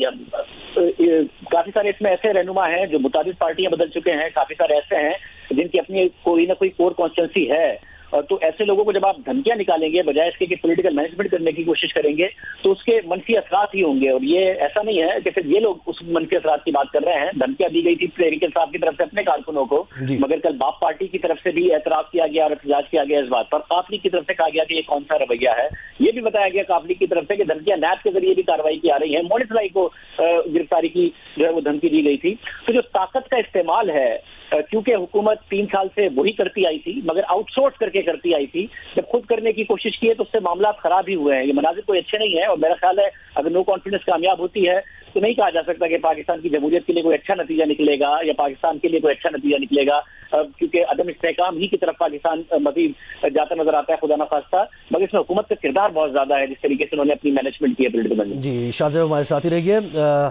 काफी सारे इसमें ऐसे रहनुमा हैं जो मुताबिक पार्टियां बदल चुके हैं, काफी सारे ऐसे हैं जिनकी अपनी कोई ना कोई कोर कॉन्स्टिट्यूंसी है। तो ऐसे लोगों को जब आप धमकियां निकालेंगे बजाय इसके कि पॉलिटिकल मैनेजमेंट करने की कोशिश करेंगे तो उसके मनफी असरात ही होंगे। और ये ऐसा नहीं है कि सिर्फ ये लोग उस मनफी असरात की बात कर रहे हैं। धमकियां दी गई थी तहरीक इंसाफ की तरफ से अपने कारकुनों को, मगर कल बाप पार्टी की तरफ से भी एतराज किया गया और एहतजाज किया गया इस बात पर। काफ लीग की तरफ से कहा गया कि ये कौन सा रवैया है। ये भी बताया गया काफ लीग की तरफ से कि धमकियां नैब के जरिए भी कार्रवाई की आ रही है। मोनिस लाई को गिरफ्तारी की जो है वो धमकी दी गई थी। तो जो ताकत का इस्तेमाल है, क्योंकि हुकूमत 3 साल से वही करती आई थी, मगर आउटसोर्स करके करती आई थी, जब खुद करने की कोशिश की है तो उससे मामला खराब ही हुए हैं। ये मनाजिर कोई अच्छे नहीं है और मेरा ख्याल है अगर नो कॉन्फिडेंस कामयाब होती है तो नहीं कहा जा सकता कि पाकिस्तान की जमहूरियत के लिए कोई अच्छा नतीजा निकलेगा या पाकिस्तान के लिए कोई अच्छा नतीजा निकलेगा, क्योंकि अदम इस्तेहकाम ही की तरफ पाकिस्तान मजीद जाता नजर आता है, खुदा न खास्ता। मगर इसमें हुकूमत का किरदार बहुत ज्यादा है जिस तरीके से उन्होंने अपनी मैनेजमेंट की है पॉलिटिकल मैनेजमेंट। जी शाहज़ेब हमारे साथ ही रहिए।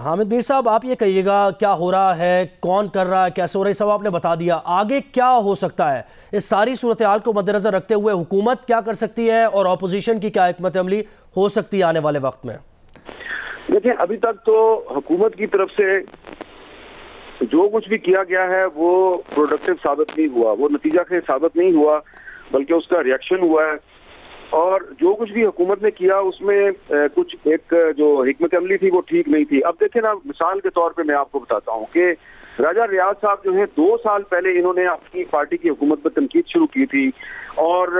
हामिद मीर साहब, आप ये कहिएगा क्या हो रहा है, कौन कर रहा है, कैसे हो रहा है, सब आपने बता दिया। आगे क्या हो सकता है इस सारी सूरत हाल को मद्देनजर रखते हुए? हुकूमत क्या कर सकती है और अपोजिशन की क्या हिकमत अमली हो सकती है आने वाले वक्त में? देखिए, अभी तक तो हुकूमत की तरफ से जो कुछ भी किया गया है वो प्रोडक्टिव साबित नहीं हुआ, वो नतीजा से साबित नहीं हुआ, बल्कि उसका रिएक्शन हुआ है। और जो कुछ भी हुकूमत ने किया उसमें कुछ एक जो हिकमत अमली थी वो ठीक नहीं थी। अब देखें ना, मिसाल के तौर पे मैं आपको बताता हूँ कि राजा रियाज साहब जो है 2 साल पहले इन्होंने अपनी पार्टी की हुकूमत पर तनकीद शुरू की थी और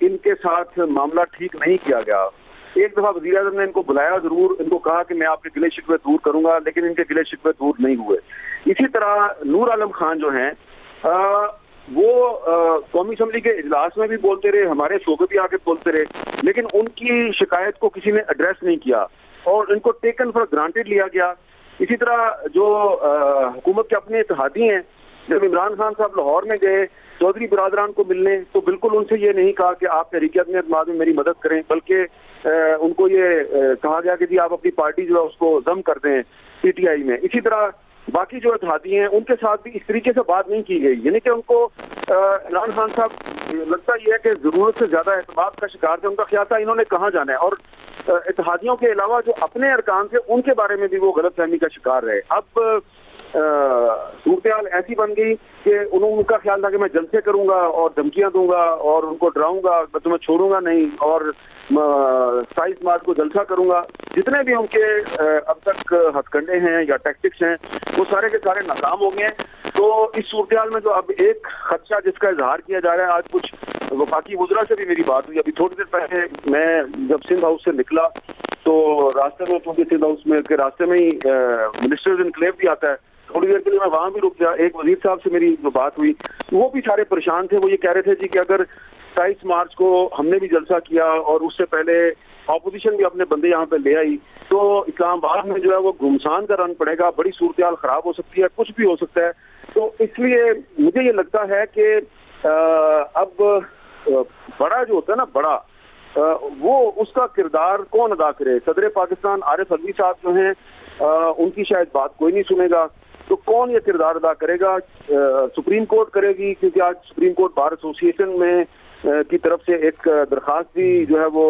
इनके साथ मामला ठीक नहीं किया गया। एक दफा वज़ीर आज़म ने इनको बुलाया जरूर, इनको कहा कि मैं आपके गिले शिकवे दूर करूंगा, लेकिन इनके गिले शिकवे दूर नहीं हुए। इसी तरह नूर आलम खान जो हैं वो कौमी असम्बली के इजलास में भी बोलते रहे, हमारे शो पे भी आके बोलते रहे, लेकिन उनकी शिकायत को किसी ने एड्रेस नहीं किया और इनको टेकन फॉर ग्रांटेड लिया गया। इसी तरह जो हुकूमत के अपने इत्तेहादी हैं, जब इमरान खान साहब लाहौर में गए चौधरी बिरादरान को मिलने तो बिल्कुल उनसे ये नहीं कहा कि आप तहरीक-ए-अदम में मेरी मदद करें, बल्कि उनको ये कहा गया कि जी आप अपनी पार्टी जो है उसको जम कर दें पीटीआई में। इसी तरह बाकी जो इत्तेहादी हैं उनके साथ भी इस तरीके से बात नहीं की गई, यानी कि उनको इमरान खान साहब लगता ये है कि जरूरत से ज्यादा एतमाद का शिकार थे। उनका ख्याल था इन्होंने कहाँ जाना है और इत्तेहादियों के अलावा जो अपने अरकान थे उनके बारे में भी वो गलतफहमी का शिकार रहे। अब सूरत हाल ऐसी बन गई कि उनका ख्याल था कि मैं जलसे करूंगा और धमकियां दूंगा और उनको डराऊंगा, मैं तुम्हें छोड़ूंगा नहीं और 27 मार्च को जलसा करूंगा। जितने भी उनके अब तक हथकंडे हैं या टैक्टिक्स हैं वो सारे के सारे नाकाम हो गए हैं। तो इस सूरत हाल में जो अब एक खदशा जिसका इजहार किया जा रहा है, आज कुछ वफाकी वज़रा से भी मेरी बात हुई, अभी थोड़ी देर पहले मैं जब सिंध हाउस से निकला तो रास्ते में, क्योंकि सिंध हाउस में के रास्ते में ही मिनिस्टर्स इनक्लेव भी आता है, थोड़ी देर के लिए मैं वहां भी रुक गया। एक वजीर साहब से मेरी जो बात हुई वो भी सारे परेशान थे। वो ये कह रहे थे जी कि अगर 27 मार्च को हमने भी जलसा किया और उससे पहले ऑपोजिशन भी अपने बंदे यहाँ पे ले आई तो इस्लामाबाद में जो है वो घुमसान का रन पड़ेगा, बड़ी सूरत हाल खराब हो सकती है, कुछ भी हो सकता है। तो इसलिए मुझे ये लगता है कि अब बड़ा जो होता है ना, बड़ा वो उसका किरदार कौन अदा करे? सदर पाकिस्तान आरिफ अलवी साहब जो हैं उनकी शायद बात कोई नहीं सुनेगा, तो कौन ये किरदार अदा करेगा? सुप्रीम कोर्ट करेगी, क्योंकि आज सुप्रीम कोर्ट बार एसोसिएशन में की तरफ से एक दरखास्त भी जो है वो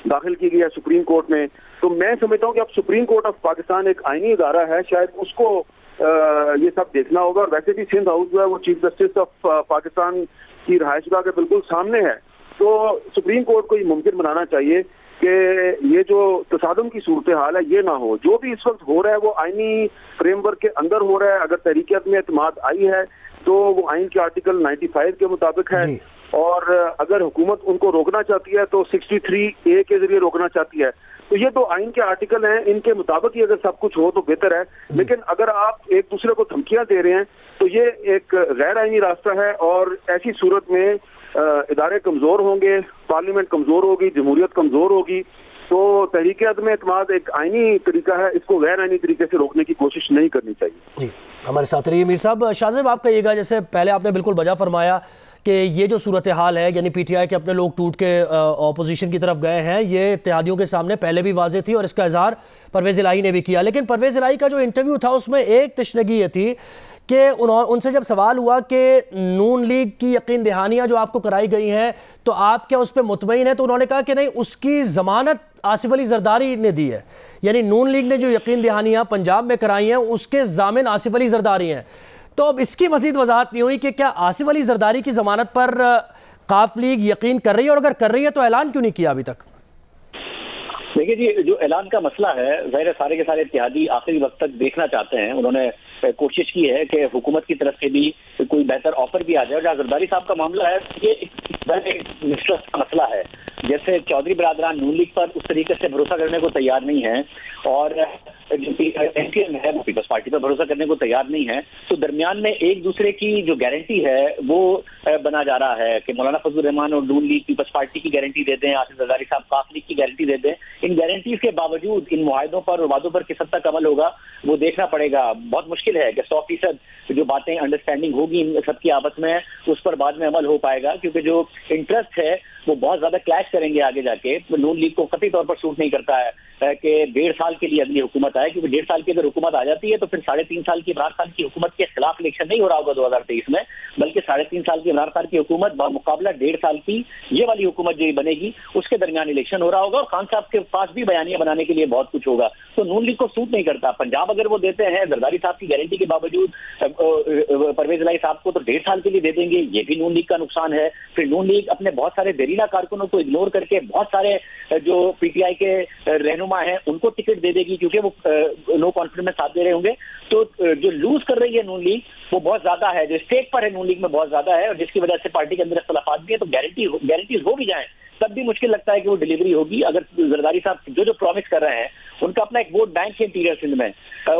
दाखिल की गई है सुप्रीम कोर्ट में। तो मैं समझता हूँ कि अब सुप्रीम कोर्ट ऑफ पाकिस्तान एक आईनी इदारा है, शायद उसको ये सब देखना होगा। और वैसे भी सिंध हाउस जो है वो चीफ जस्टिस ऑफ पाकिस्तान की रहायशगाह के बिल्कुल सामने है, तो सुप्रीम कोर्ट को ये मुमकिन बनाना चाहिए कि ये जो तसादुम की सूरत हाल है ये ना हो। जो भी इस वक्त हो रहा है वो आईनी फ्रेमवर्क के अंदर हो रहा है। अगर तहरीकियत में एतमाद आई है तो वो आइन के आर्टिकल 95 के मुताबिक है, और अगर हुकूमत उनको रोकना चाहती है तो 63A के जरिए रोकना चाहती है। तो ये तो आइन के आर्टिकल हैं, इनके मुताबिक ही अगर सब कुछ हो तो बेहतर है। लेकिन अगर आप एक दूसरे को धमकियां दे रहे हैं तो ये एक गैर आइनी रास्ता है, और ऐसी सूरत में इदारे कमजोर होंगे, पार्लियामेंट कमजोर होगी, जमहूरियत कमजोर होगी। तो तहरीक अदम एतमाद एक आइनी तरीका है, इसको गैर आइनी तरीके से रोकने की कोशिश नहीं करनी चाहिए। जी, हमारे साथ रहिए मीर साहब। शाहजेब, आप कहिएगा, जैसे पहले आपने बिल्कुल वजह फरमाया कि ये जो सूरत हाल है, यानी पीटीआई के अपने लोग टूट के ऑपोजिशन की तरफ गए हैं, ये इत्तेहादियों के सामने पहले भी वाज़ेह थी और इसका इजहार परवेज़ इलाही ने भी किया। लेकिन परवेज़ इलाही का जो इंटरव्यू था उसमें एक तशनगी ये थी कि उनसे जब सवाल हुआ कि नून लीग की यकीन दहानियाँ जो आपको कराई गई हैं तो आप क्या उस पर मुतमईन हैं, तो उन्होंने कहा कि नहीं, उसकी ज़मानत आसिफ अली जरदारी ने दी है। यानी नून लीग ने जो यकीन दहानियाँ पंजाब में कराई हैं उसके जामिन आसिफ अली जरदारी हैं। तो अब इसकी मज़ीद वजाहत नहीं हुई कि क्या आसिफ अली जरदारी की ज़मानत पर काफ लीग यकीन कर रही है, और अगर कर रही है तो ऐलान क्यों नहीं किया अभी तक? देखिए जी, जो ऐलान का मसला है, ज़ाहिर सारे के सारे इत्तेहादी आखिरी वक्त तक देखना चाहते हैं। उन्होंने कोशिश की है कि हुकूमत की तरफ से भी कोई बेहतर ऑफर भी आ जाए। जहाँ जरदारी साहब का मामला है, ये मिसट्रस्ट का मसला है। जैसे चौधरी बिरादरान नून लीग पर उस तरीके से भरोसा करने को तैयार नहीं है, और जो एमपीएम है वो पीपल्स पार्टी पर भरोसा करने को तैयार नहीं है, तो दरमियान में एक दूसरे की जो गारंटी है वो बना जा रहा है कि मौलाना फजलुर रहमान और नून लीग पीपल्स पार्टी की गारंटी दे दें, आसिफ जरदारी साहब काफ लीग की गारंटी दे दें। इन गारंटीज के बावजूद इन मुआहदों पर और वादों पर किस हद तक अमल होगा वो देखना पड़ेगा। बहुत मुश्किल है कि 100% जो बातें अंडरस्टैंडिंग होगी इन सबकी आपस में, उस पर बाद में अमल हो पाएगा, क्योंकि जो इंटरेस्ट है वो बहुत ज्यादा क्लैश करेंगे आगे जाके। नून लीग को कतई तौर पर सूट नहीं करता है कि 1.5 साल के लिए अगली हुकूमत आए, क्योंकि 1.5 साल की अगर हुकूमत आ जाती है तो फिर 3.5 साल की इमरान खान की हुकूमत के खिलाफ इलेक्शन नहीं हो रहा होगा 2023 में, बल्कि 3.5 साल की इमरान खान की हुकूमत मुकाबला 1.5 साल की ये वाली हुकूमत जो बनेगी उसके दरमियान इलेक्शन हो रहा होगा, और खान साहब के पास भी बयानियां बनाने के लिए बहुत कुछ होगा। तो नून लीग को सूट नहीं करता। पंजाब अगर वो देते हैं जरदारी साहब की गारंटी के बावजूद परवेज इलाही साहब को, तो 1.5 साल के लिए दे देंगे, ये भी नून लीग का नुकसान है। फिर नून लीग अपने बहुत सारे देरीना कारकुनों को इग्नोर करके बहुत सारे जो पीटीआई के रहनुमा हैं उनको टिकट दे देगी, क्योंकि वो नो कॉन्फिडेंस में साथ दे रहे होंगे। तो जो लूज कर रही है नून लीग वो बहुत ज्यादा है, जो स्टेक पर है नून लीग में बहुत ज्यादा है, और जिसकी वजह से पार्टी के अंदर इख्तलाफात भी है। तो गारंटीज हो भी जाए तब भी मुश्किल लगता है कि वो डिलीवरी होगी। अगर जरदारी साहब जो प्रॉमिस कर रहे हैं, उनका अपना एक वोट बैंक है इंटीरियर सिंध में,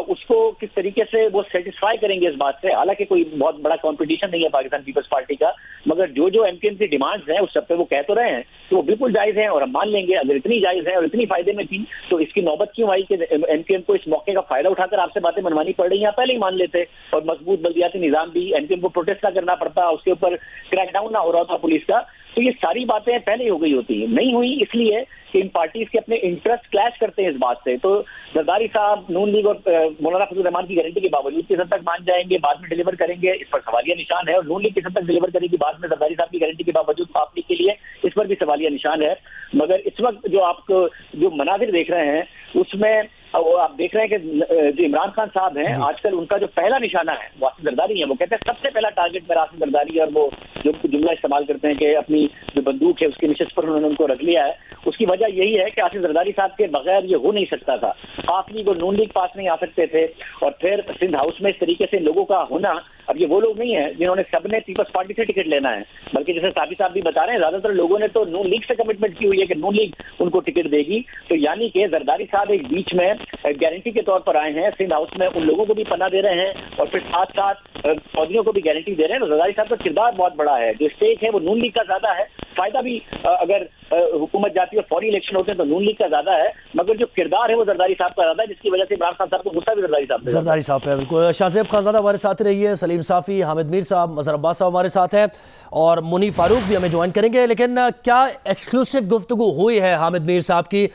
उसको किस तरीके से वो सेटिस्फाई करेंगे इस बात से। हालांकि कोई बहुत बड़ा कंपटीशन नहीं है पाकिस्तान पीपल्स पार्टी का, मगर जो एमकेएम की डिमांड्स हैं उस सब पे वो कह तो रहे हैं तो वो बिल्कुल जायज है, और हम मान लेंगे अगर इतनी जायज है और इतनी फायदे में थी तो इसकी नौबत क्यों आई कि एमकेएम को इस मौके का फायदा उठाकर आपसे बातें मनवानी पड़ रही है। पहले ही मान लेते और मजबूत बल्दियाती निजाम भी, एमकेएम को प्रोटेस्ट ना करना पड़ता, उसके ऊपर क्रैकडाउन ना हो रहा था पुलिस का, तो ये सारी बातें पहले ही हो गई होती। नहीं हुई इसलिए कि इन पार्टीज के अपने इंटरेस्ट क्लैश करते हैं इस बात से। तो जरदारी साहब नून लीग और मौलाना फजलुर रहमान की गारंटी के बावजूद किस हद तक मान जाएंगे, बाद में डिलीवर करेंगे, इस पर सवालिया निशान है। और नून लीग किस हद तक डिलीवर करेगी बाद में जरदारी साहब की गारंटी के बावजूद काफ लीग के लिए, इस पर भी सवालिया निशान है। मगर इस वक्त जो आपको जो मनाजिर देख रहे हैं उसमें आप देख रहे हैं कि जो इमरान खान साहब हैं आजकल उनका जो पहला निशाना है वो आसिफ जरदारी है। वो कहते हैं सबसे पहला टारगेट मेरा आसिफ जरदारी है, और वो जो जुमला इस्तेमाल करते हैं कि अपनी जो बंदूक है उसकी निशस्त पर उन्होंने उनको रख लिया है। उसकी वजह यही है कि आसिफ जरदारी साहब के बगैर ये हो नहीं सकता था। काफ लीग और नून लीग पास नहीं आ सकते थे, और फिर सिंध हाउस में इस तरीके से लोगों का होना, अब ये वो लोग नहीं है जिन्होंने सबने पीपल्स पार्टी से टिकट लेना है, बल्कि जैसे साबिर साहब भी बता रहे हैं ज्यादातर लोगों ने तो नून लीग से कमिटमेंट की हुई है कि नून लीग उनको टिकट देगी। तो यानी कि जरदारी साहब एक बीच में गारंटी के तौर पर आए हैं सिंध हाउस में, उन लोगों को भी पनाह दे रहे हैं और फिर साथ साथ चौधरियों को भी गारंटी दे रहे हैं। तो जरदारी साहब का किरदार बहुत बड़ा है, जो स्टेक है वो नून लीग का ज्यादा है, फायदा भी अगर हुकूमत जाती है, फौरी इलेक्शन होते हैं तो नून लीग का ज्यादा है, मगर जो किरदार है वो जरदारी साहब का ज्यादा है, जिसकी वजह से इमरान खान साहब को गुस्सा भी जरदारी साहब पे बिल्कुल। शाहजेब खानज़ादा हमारे साथ रहिए, सलीम साफ़ी, हामिद मीर साहब, मज़हर अब्बास साहब हमारे साथ हैं और मुनीफ फारूक भी हमें ज्वाइन करेंगे। लेकिन क्या एक्सक्लूसिव गुफ्तगू हुई है हामिद मीर साहब की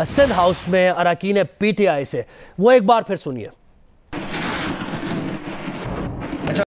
सिंध हाउस में अरकान PTI से, वो एक बार फिर सुनिए।